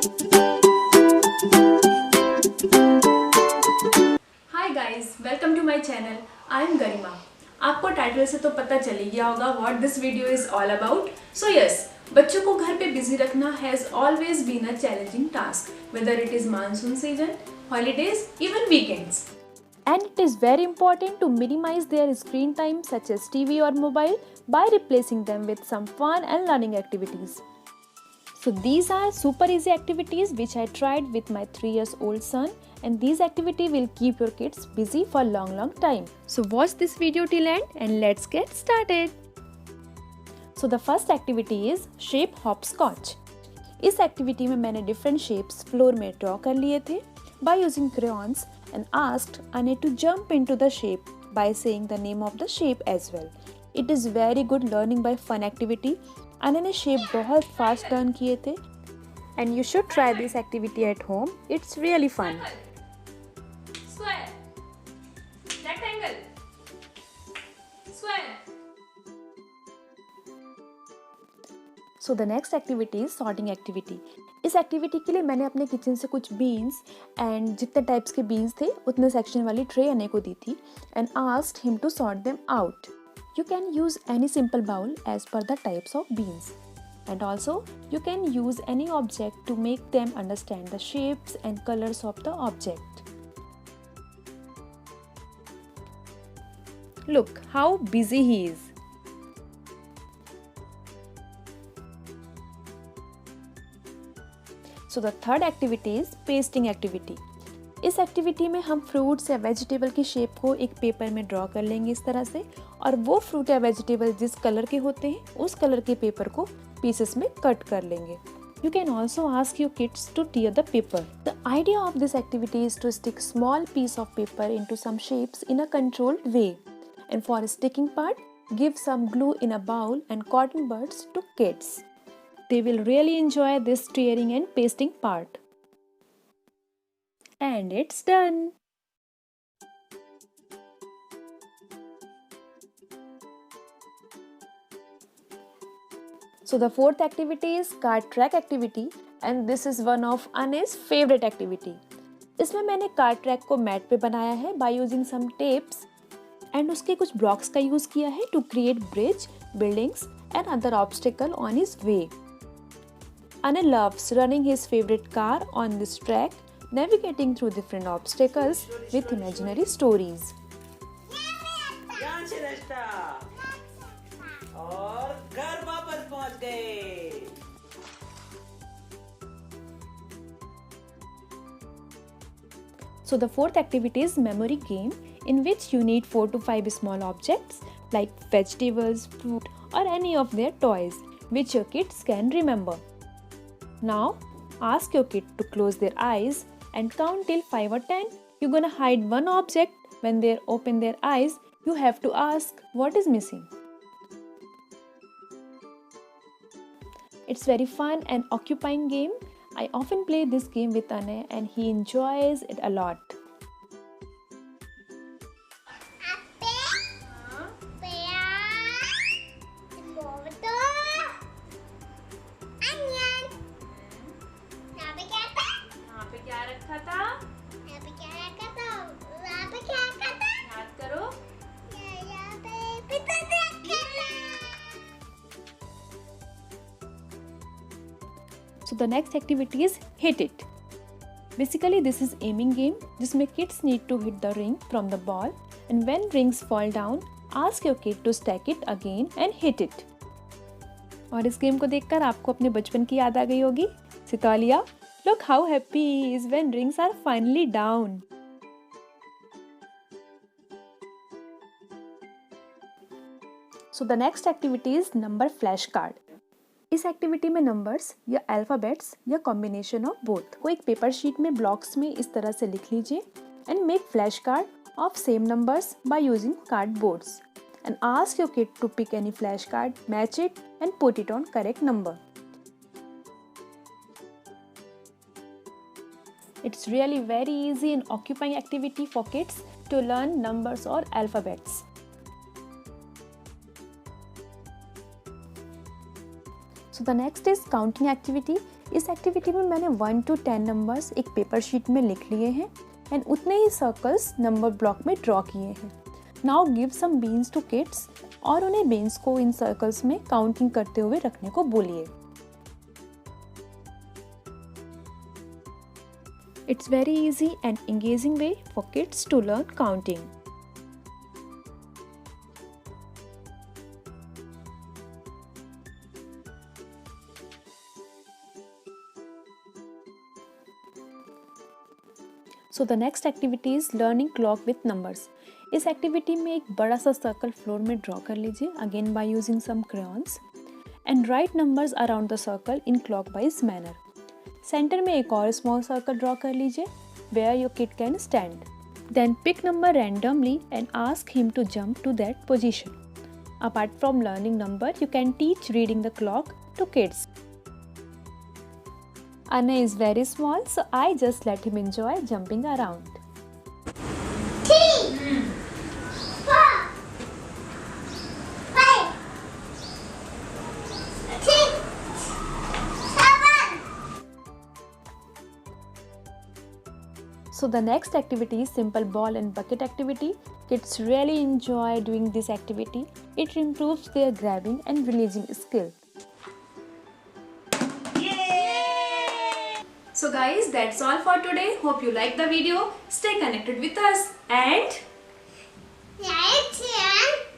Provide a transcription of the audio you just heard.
Hi guys, welcome to my channel. I am Garima. आपको title से तो पता चल ही गया होगा what this video is all about. So yes, बच्चों को घर पे बिजी रखना has always been a challenging task, whether it is monsoon season, holidays, even weekends. And it is very important to minimize their screen time such as TV or mobile by replacing them with some fun and learning activities. So these are super easy activities which I tried with my 3 years old son, and these activity will keep your kids busy for long time. So watch this video till end and let's get started. So the first activity is shape hopscotch. इस activity में मैंने different shapes floor में draw कर लिए थे by using crayons and asked Ane to jump into the shape by saying the name of the shape as well. It is very good learning by fun activity. Ane ने shape बहुत fast learn किए थे and you should try this activity at home. It's really fun. Square, rectangle, square. So the next activity is sorting activity. इस activity के लिए मैंने अपने kitchen से कुछ बीन्स एंड जितने टाइप्स के बीन्स थे उतने सेक्शन वाली ट्रे अने को दी थी and asked him to sort them out. You can use any simple bowl as per the types of beans. And also, you can use any object to make them understand the shapes and colors of the object. Look how busy he is. So the third activity is pasting activity. इस activity में हम fruits या vegetable की shape को एक paper में draw कर लेंगे इस तरह से, और वो फ्रूट या वेजिटेबल जिस कलर के होते हैं उस कलर के पेपर को पीसेस में कट कर लेंगे. You can also ask your kids to tear the paper. The idea of this activity is to stick small piece of paper into some shapes in a controlled way. And for a sticking part, give some glue in a bowl and cotton buds to kids. They will really enjoy this tearing and pasting part. And it's done. So the fourth activity is card track activity, and this is one of Ane's favorite activity. इसमें मैंने card track को mat पे बनाया है by using some tapes and उसके कुछ blocks का use किया है to create bridge, buildings and other obstacle on his way. Ane loves running his favorite car on this track, navigating through different obstacles with imaginary stories. ध्यान से रास्ता और घर वापस पहुंच गए. So the fourth activity is memory game, in which you need 4 to 5 small objects like vegetables, fruit or any of their toys which your kids can remember. Now ask your kid to close their eyes and count till 5 or 10. You're gonna hide one object. When they open their eyes, you have to ask what is missing. It's very fun and occupying game. I often play this game with Ane and he enjoys it a lot. क्या रखा था? याद करो. So the next activity is hit it. Basically this is aiming game जिसमें kids need to hit the ring from the ball, and when rings fall down, ask your kid to stack it again and hit it. और इस game को देखकर आपको अपने बचपन की याद आ गई होगी. Sitoliya, look how happy he is when rings are finally down. So the next activity is number flashcard. इस एक्टिविटी में नंबर्स या अल्फ़ाबेट्स या कॉम्बिनेशन ऑफ बोथ को एक पेपर शीट में ब्लॉक्स में इस तरह से लिख लीजिए and make flash card of same numbers by using card boards and ask your kid to pick any flash card, match it and put it on correct number. It's really very easy and occupying activity for kids to learn numbers or alphabets. So the next is counting activity. इस activity में मैंने 1 to 10 numbers एक paper sheet में लिख लिए हैं and उतने ही सर्कल्स नंबर ब्लॉक में ड्रॉ किए हैं। Now give some beans to kids और उन्हें बीन्स को इन सर्कल्स में काउंटिंग करते हुए रखने को बोलिए। It's very easy and engaging way for kids to learn counting. So the next activity is learning clock with numbers. इस एक्टिविटी में एक बड़ा सा सर्कल फ्लोर में ड्रॉ कर लीजिए again by using some crayons and write numbers around the circle in clockwise manner. Centre में एक और स्मॉल सर्कल ड्रॉ कर लीजिए where your kid can stand. Then pick number randomly and ask him to jump to that position. Apart from learning number, you can teach reading the clock to kids. Anna is very small, so I just let him enjoy jumping around. So the next activity is simple ball and bucket activity. Kids really enjoy doing this activity. It improves their grabbing and releasing skill. So guys, that's all for today. Hope you like the video. Stay connected with us and Like, share,